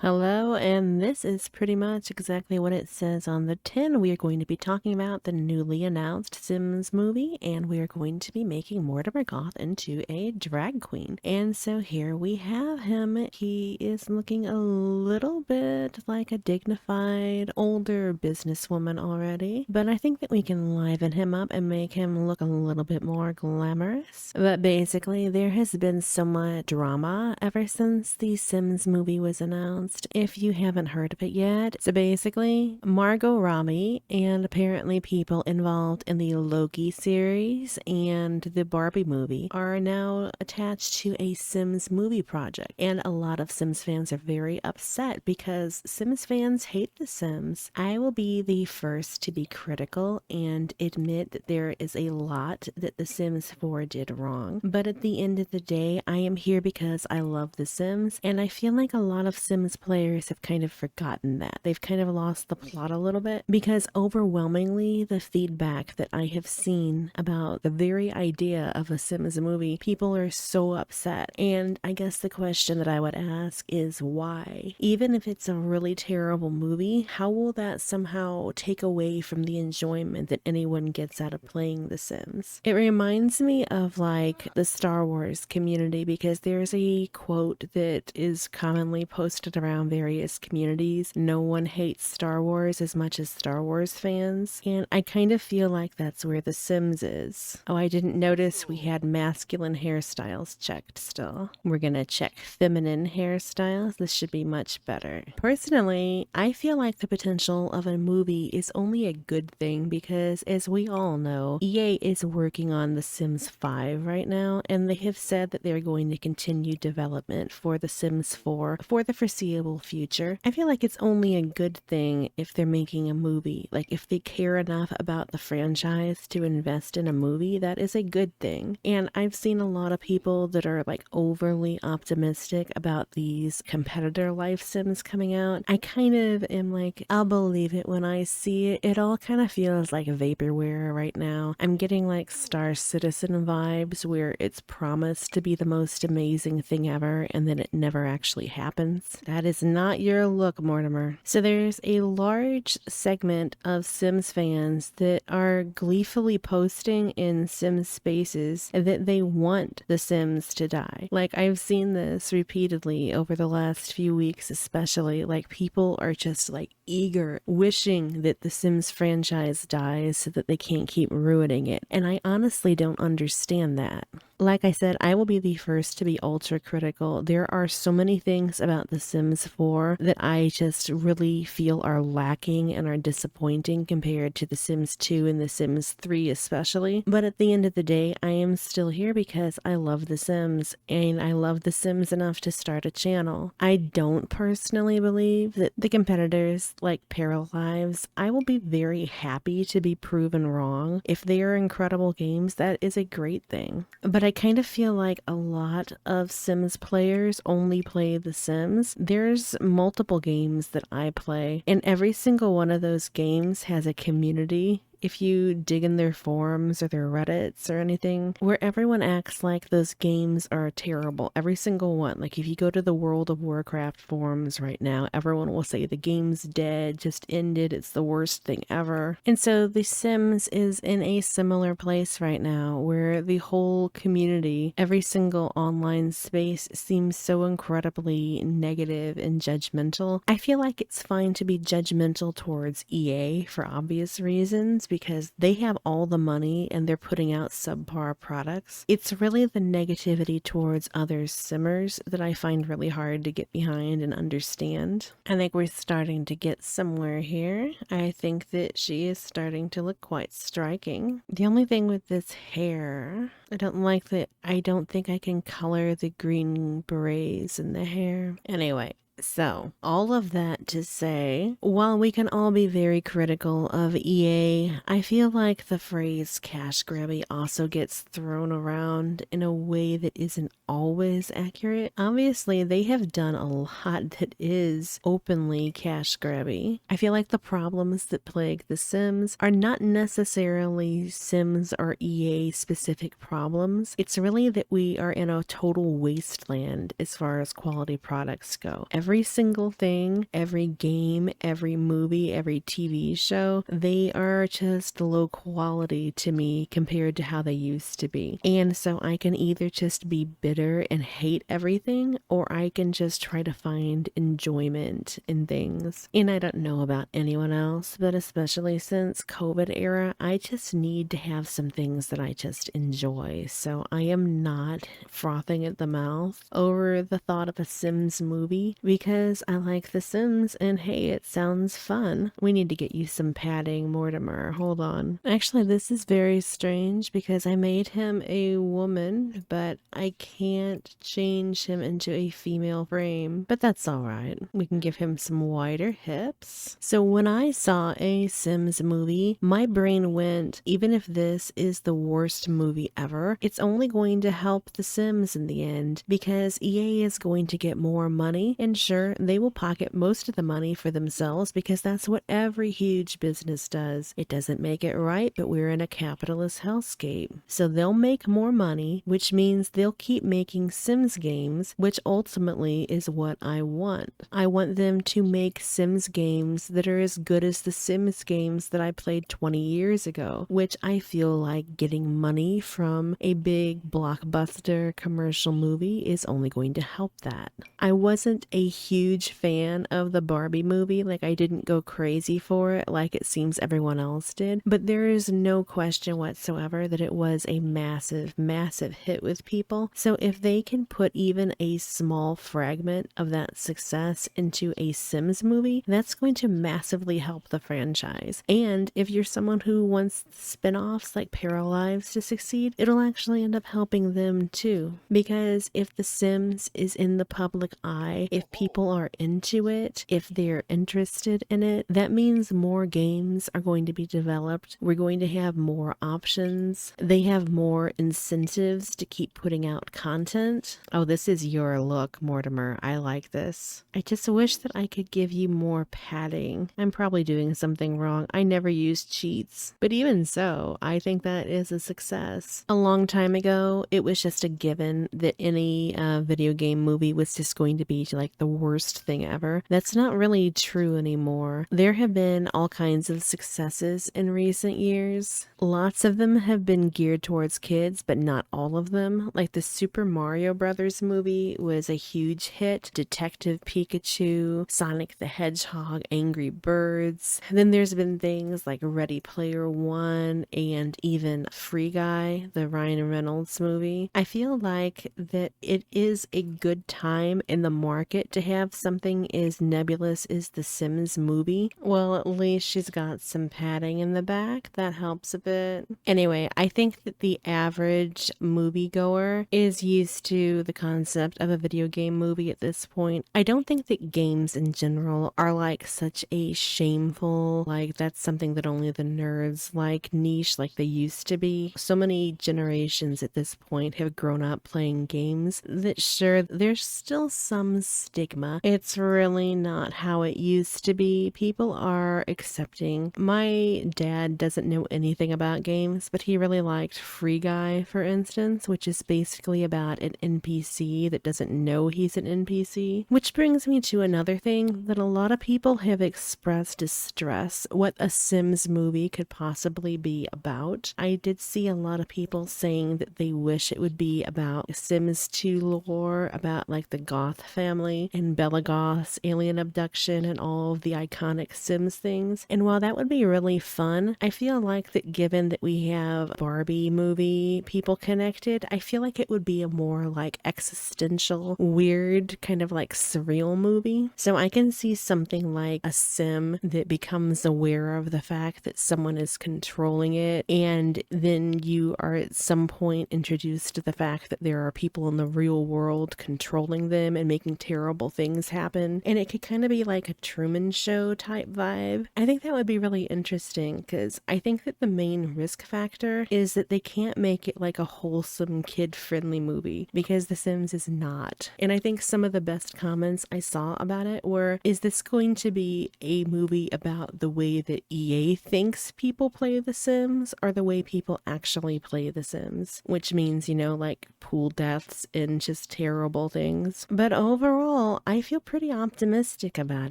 Hello, and this is pretty much exactly what it says on the tin. We are going to be talking about the newly announced Sims movie, and we are going to be making Mortimer Goth into a drag queen. And so here we have him. He is looking a little bit like a dignified, older businesswoman already, but I think that we can liven him up and make him look a little bit more glamorous. But basically, there has been so much drama ever since the Sims movie was announced. If you haven't heard of it yet, so basically, Margot Robbie and apparently people involved in the Loki series and the Barbie movie are now attached to a Sims movie project. And a lot of Sims fans are very upset because Sims fans hate The Sims. I will be the first to be critical and admit that there is a lot that The Sims 4 did wrong. But at the end of the day, I am here because I love The Sims, and I feel like a lot of Sims players have kind of forgotten that. They've kind of lost the plot a little bit because overwhelmingly the feedback that I have seen about the very idea of a Sims movie, people are so upset. And I guess the question that I would ask is why? Even if it's a really terrible movie, how will that somehow take away from the enjoyment that anyone gets out of playing The Sims? It reminds me of like the Star Wars community because there's a quote that is commonly posted around various communities. No one hates Star Wars as much as Star Wars fans, and I kind of feel like that's where The Sims is. Oh, I didn't notice we had masculine hairstyles checked still. We're gonna check feminine hairstyles. This should be much better. Personally, I feel like the potential of a movie is only a good thing because, as we all know, EA is working on The Sims 5 right now, and they have said that they're going to continue development for The Sims 4 for the foreseeable future. I feel like it's only a good thing if they're making a movie. Like, if they care enough about the franchise to invest in a movie, that is a good thing. And I've seen a lot of people that are like overly optimistic about these competitor life sims coming out. I kind of am like, I'll believe it when I see it. It all kind of feels like vaporware right now. I'm getting like Star Citizen vibes where it's promised to be the most amazing thing ever and then it never actually happens. That is not your look, Mortimer. So there's a large segment of Sims fans that are gleefully posting in Sims spaces that they want the Sims to die. Like, I've seen this repeatedly over the last few weeks, especially. Like, people are just like eager, wishing that the Sims franchise dies so that they can't keep ruining it. And I honestly don't understand that. Like I said, I will be the first to be ultra critical. There are so many things about The Sims 4 that I just really feel are lacking and are disappointing compared to The Sims 2 and The Sims 3 especially. But at the end of the day, I am still here because I love The Sims, and I love The Sims enough to start a channel. I don't personally believe that the competitors like Paralives. I will be very happy to be proven wrong. If they are incredible games, that is a great thing. But I kind of feel like a lot of Sims players only play The Sims. There's multiple games that I play, and every single one of those games has a community. If you dig in their forums or their Reddits or anything, where everyone acts like those games are terrible, every single one. Like, if you go to the World of Warcraft forums right now, everyone will say the game's dead, just ended, it's the worst thing ever. And so The Sims is in a similar place right now, where the whole community, every single online space seems so incredibly negative and judgmental. I feel like it's fine to be judgmental towards EA for obvious reasons, because they have all the money and they're putting out subpar products. It's really the negativity towards other simmers that I find really hard to get behind and understand. I think we're starting to get somewhere here. I think that she is starting to look quite striking. The only thing with this hair, I don't like that. I don't think I can color the green berets in the hair. Anyway, so, all of that to say, while we can all be very critical of EA, I feel like the phrase cash grabby also gets thrown around in a way that isn't always accurate. Obviously, they have done a lot that is openly cash grabby. I feel like the problems that plague The Sims are not necessarily Sims or EA specific problems. It's really that we are in a total wasteland as far as quality products go. every single thing, every game, every movie, every TV show, they are just low quality to me compared to how they used to be. And so I can either just be bitter and hate everything, or I can just try to find enjoyment in things. And I don't know about anyone else, but especially since COVID era, I just need to have some things that I just enjoy. So I am not frothing at the mouth over the thought of a Sims movie because I like The Sims and hey, it sounds fun. We need to get you some padding, Mortimer. Hold on. Actually, this is very strange because I made him a woman, but I can't change him into a female frame. But that's alright. We can give him some wider hips. So when I saw a Sims movie, my brain went, even if this is the worst movie ever, it's only going to help The Sims in the end because EA is going to get more money, and sure, they will pocket most of the money for themselves because that's what every huge business does. It doesn't make it right, but we're in a capitalist hellscape. So they'll make more money, which means they'll keep making Sims games, which ultimately is what I want. I want them to make Sims games that are as good as the Sims games that I played 20 years ago, which I feel like getting money from a big blockbuster commercial movie is only going to help that. I wasn't a huge fan of the Barbie movie, like I didn't go crazy for it like it seems everyone else did, but there is no question whatsoever that it was a massive, massive hit with people. So if they can put even a small fragment of that success into a Sims movie, that's going to massively help the franchise. And if you're someone who wants spin-offs like Paralives to succeed, it'll actually end up helping them too. Because if The Sims is in the public eye, if people are into it, if they're interested in it, that means more games are going to be developed. We're going to have more options. They have more incentives to keep putting out content. Oh, this is your look, Mortimer. I like this. I just wish that I could give you more padding. I'm probably doing something wrong. I never use cheats. But even so, I think that is a success. A long time ago, it was just a given that any video game movie was just going to be like the worst thing ever. That's not really true anymore. There have been all kinds of successes in recent years. Lots of them have been geared towards kids, but not all of them. Like the Super Mario Brothers movie was a huge hit. Detective Pikachu, Sonic the Hedgehog, Angry Birds. And then there's been things like Ready Player One and even Free Guy, the Ryan Reynolds movie. I feel like that it is a good time in the market to have something as nebulous as the Sims movie. Well, at least she's got some padding in the back. That helps a bit. Anyway, I think that the average moviegoer is used to the concept of a video game movie at this point. I don't think that games in general are like such a shameful, like that's something that only the nerds like niche like they used to be. So many generations at this point have grown up playing games that sure, there's still some stigma. It's really not how it used to be. People are accepting. My dad doesn't know anything about games, but he really liked Free Guy, for instance, which is basically about an NPC that doesn't know he's an NPC. Which brings me to another thing that a lot of people have expressed distress what a Sims movie could possibly be about. I did see a lot of people saying that they wish it would be about Sims 2 lore, about like the Goth family and Bella Goth's alien abduction and all of the iconic Sims things. And while that would be really fun, I feel like that given that we have Barbie movie people connected, I feel like it would be a more like existential, weird, kind of like surreal movie. So I can see something like a Sim that becomes aware of the fact that someone is controlling it, and then you are at some point introduced to the fact that there are people in the real world controlling them and making terrible things happen. And it could kind of be like a Truman Show type vibe. I think that would be really interesting because I think that the main risk factor is that they can't make it like a wholesome kid-friendly movie because The Sims is not. And I think some of the best comments I saw about it were, is this going to be a movie about the way that EA thinks people play The Sims or the way people actually play The Sims? Which means, you know, like pool deaths and just terrible things. But overall, overall, I feel pretty optimistic about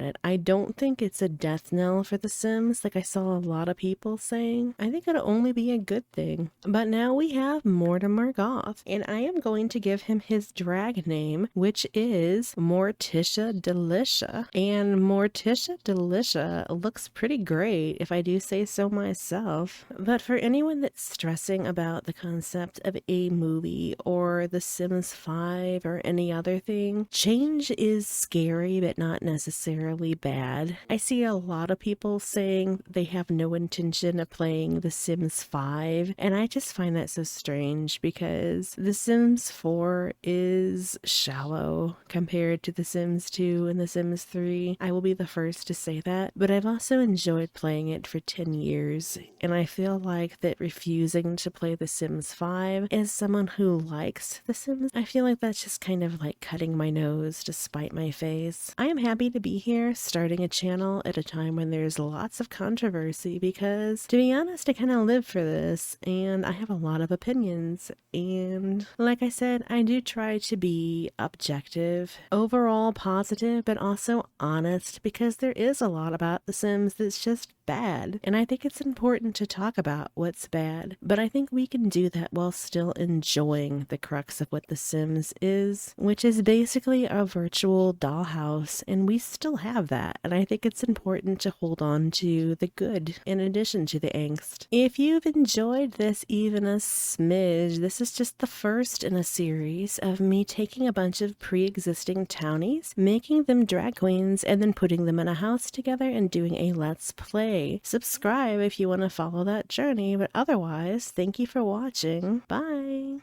it. I don't think it's a death knell for The Sims like I saw a lot of people saying. I think it'll only be a good thing. But now we have Mortimer Goth, and I am going to give him his drag name, which is Morticia Delicia. And Morticia Delicia looks pretty great, if I do say so myself. But for anyone that's stressing about the concept of a movie or The Sims 5 or any other thing, change is scary but not necessarily bad. I see a lot of people saying they have no intention of playing The Sims 5, and I just find that so strange because The Sims 4 is shallow compared to The Sims 2 and The Sims 3. I will be the first to say that, but I've also enjoyed playing it for 10 years, and I feel like that refusing to play The Sims 5 as someone who likes The Sims, I feel like that's just kind of like cutting my nose to spite my face. I am happy to be here starting a channel at a time when there's lots of controversy because, to be honest, I kind of live for this and I have a lot of opinions, and like I said, I do try to be objective, overall positive, but also honest because there is a lot about The Sims that's just bad, and I think it's important to talk about what's bad, but I think we can do that while still enjoying the crux of what The Sims is, which is basically a virtual dollhouse, and we still have that, and I think it's important to hold on to the good in addition to the angst. If you've enjoyed this even a smidge, this is just the first in a series of me taking a bunch of pre-existing townies, making them drag queens, and then putting them in a house together and doing a let's play. Subscribe if you want to follow that journey, but otherwise, thank you for watching. Bye!